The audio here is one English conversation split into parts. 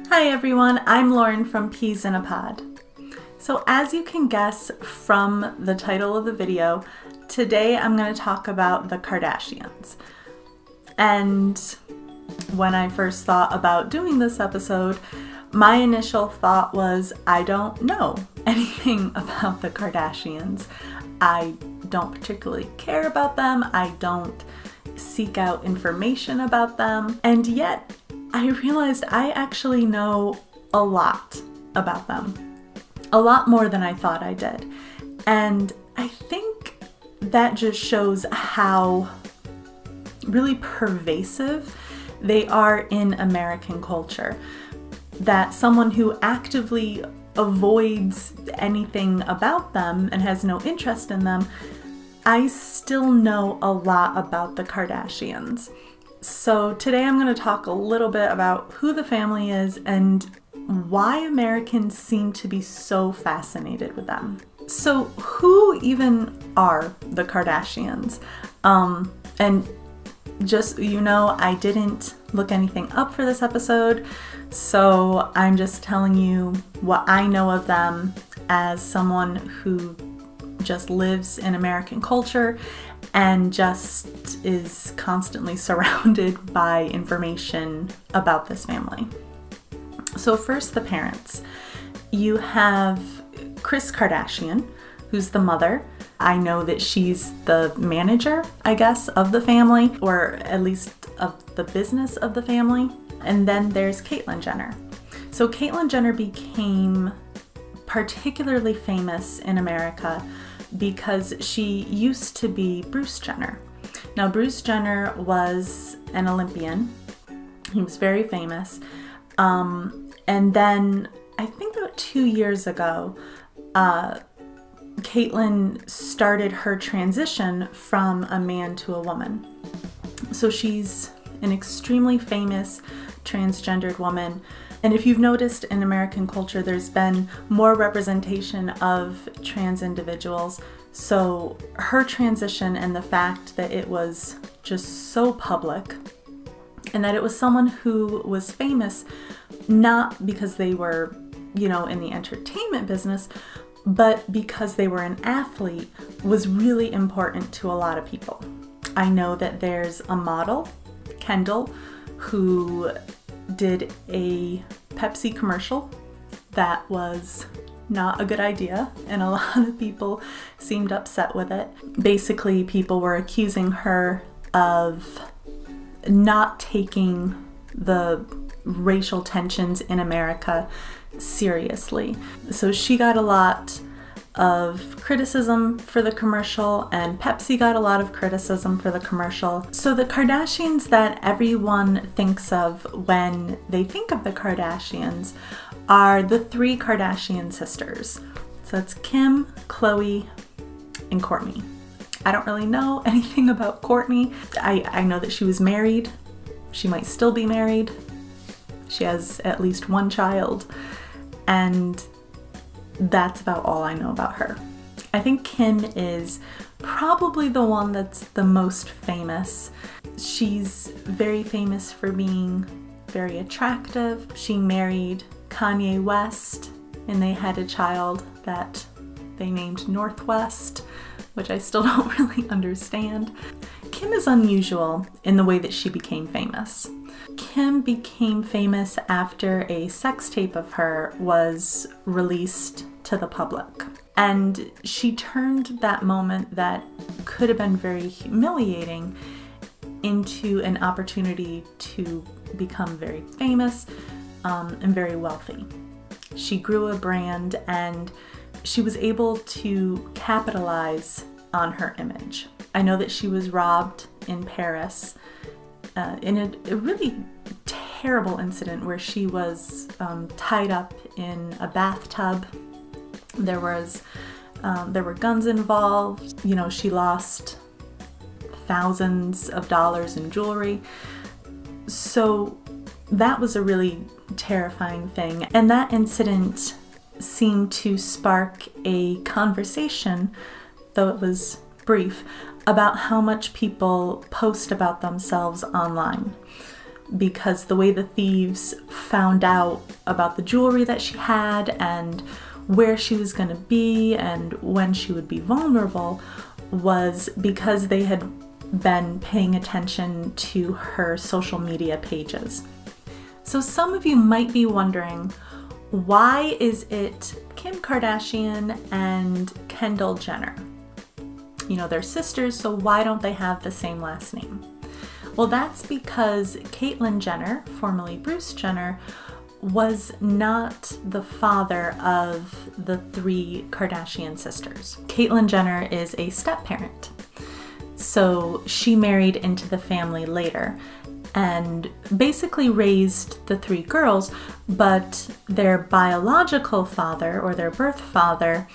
Hi everyone, I'm Lauren from Peas in a Pod. So as you can guess from the title of the video, today I'm going to talk about the Kardashians. And when I first thought about doing this episode, my initial thought was, I don't know anything about the Kardashians. I don't particularly care about them. I don't seek out information about them. And yet, I realized I actually know a lot about them. A lot more than I thought I did. And I think that just shows how really pervasive they are in American culture. That someone who actively avoids anything about them and has no interest in them, I still know a lot about the Kardashians. So today I'm going to talk a little bit about who the family is and why Americans seem to be so fascinated with them. So who even are the Kardashians? And just, I didn't look anything up for this episode, so I'm just telling you what I know of them as someone who just lives in American culture and just is constantly surrounded by information about this family. So first, the parents. You have Kris Kardashian, who's the mother. I know that she's the manager, I guess, of the family, or at least of the business of the family. And then there's Caitlyn Jenner. So Caitlyn Jenner became particularly famous in America because she used to be Bruce Jenner. Now, Bruce Jenner was an Olympian. He was very famous. And then I think about 2 years ago, Caitlyn started her transition from a man to a woman. So she's an extremely famous transgendered woman. And if you've noticed in American culture, there's been more representation of trans individuals. So her transition and the fact that it was just so public and that it was someone who was famous, not because they were, in the entertainment business, but because they were an athlete, was really important to a lot of people. I know that there's a model, Kendall, who did a Pepsi commercial that was not a good idea, and a lot of people seemed upset with it. Basically, people were accusing her of not taking the racial tensions in America seriously. So she got a lot of criticism for the commercial, and Pepsi got a lot of criticism for the commercial. So the Kardashians that everyone thinks of when they think of the Kardashians are the three Kardashian sisters. So it's Kim, Khloe, and Kourtney. I don't really know anything about Kourtney. I know that she was married. She might still be married. She has at least one child. And that's about all I know about her. I think Kim is probably the one that's the most famous. She's very famous for being very attractive. She married Kanye West, and they had a child that they named Northwest, which I still don't really understand. Kim is unusual in the way that she became famous. Kim became famous after a sex tape of her was released to the public. And she turned that moment that could have been very humiliating into an opportunity to become very famous and very wealthy. She grew a brand and she was able to capitalize on her image. I know that she was robbed in Paris in a really terrible incident where she was tied up in a bathtub. There were guns involved. She lost thousands of dollars in jewelry. So that was a really terrifying thing. And that incident seemed to spark a conversation, though it was brief, about how much people post about themselves online. because the way the thieves found out about the jewelry that she had and where she was going to be and when she would be vulnerable was because they had been paying attention to her social media pages. So some of you might be wondering, why is it Kim Kardashian and Kendall Jenner? You know, they're sisters, so why don't they have the same last name? Well, that's because Caitlyn Jenner, formerly Bruce Jenner, was not the father of the 3 Kardashian sisters. Caitlyn Jenner is a step-parent. So she married into the family later and basically raised the 3 girls, but their biological father, or their birth father,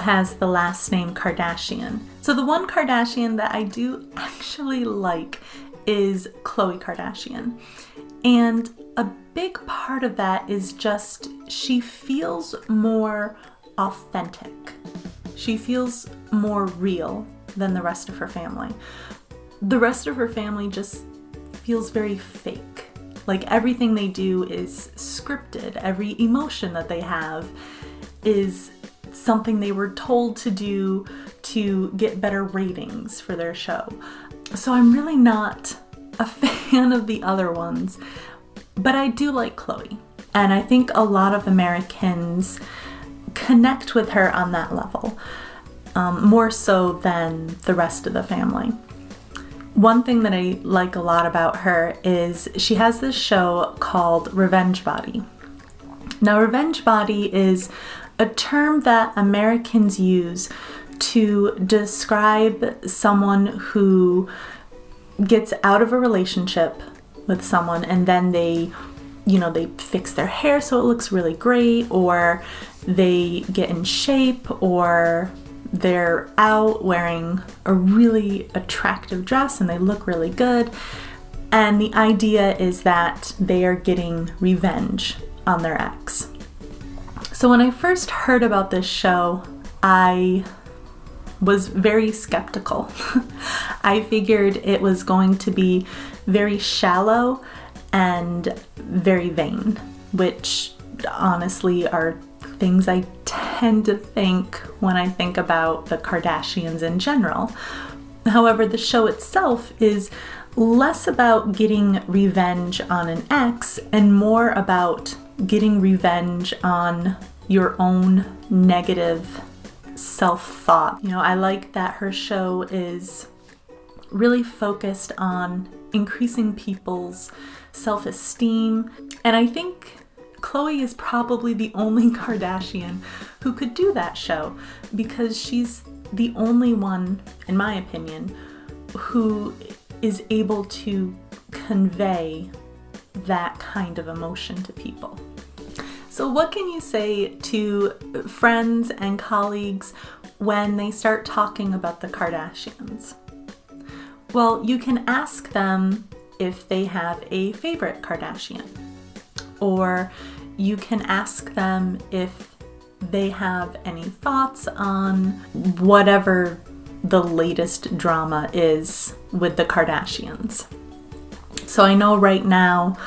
has the last name Kardashian. So the one Kardashian that I do actually like is Khloe Kardashian. And a big part of that is just she feels more authentic. She feels more real than the rest of her family. The rest of her family just feels very fake. Like everything they do is scripted. Every emotion that they have is something they were told to do to get better ratings for their show. So I'm really not a fan of the other ones, but I do like Khloe. And I think a lot of Americans connect with her on that level, more so than the rest of the family. One thing that I like a lot about her is she has this show called Revenge Body. Now, Revenge Body is a term that Americans use to describe someone who gets out of a relationship with someone and then they fix their hair so it looks really great, or they get in shape, or they're out wearing a really attractive dress and they look really good. And the idea is that they are getting revenge on their ex. So when I first heard about this show, I was very skeptical. I figured it was going to be very shallow and very vain, which honestly are things I tend to think when I think about the Kardashians in general. However, the show itself is less about getting revenge on an ex and more about getting revenge on your own negative self-thought. You know, I like that her show is really focused on increasing people's self-esteem. And I think Khloe is probably the only Kardashian who could do that show, because she's the only one, in my opinion, who is able to convey that kind of emotion to people. So what can you say to friends and colleagues when they start talking about the Kardashians? Well, you can ask them if they have a favorite Kardashian, or you can ask them if they have any thoughts on whatever the latest drama is with the Kardashians. So I know right now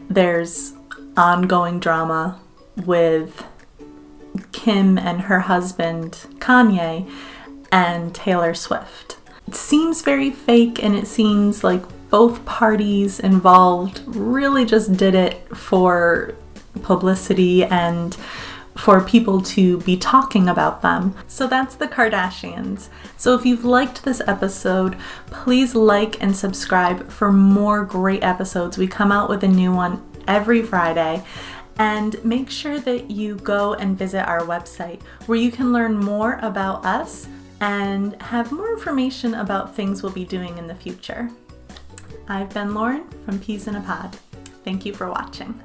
there's ongoing drama with Kim and her husband Kanye and Taylor Swift. It seems very fake, and it seems like both parties involved really just did it for publicity and for people to be talking about them. So that's the Kardashians. So if you've liked this episode, please like and subscribe for more great episodes. We come out with a new one every Friday. And make sure that you go and visit our website, where you can learn more about us and have more information about things we'll be doing in the future. I've been Lauren from Peas in a Pod. Thank you for watching.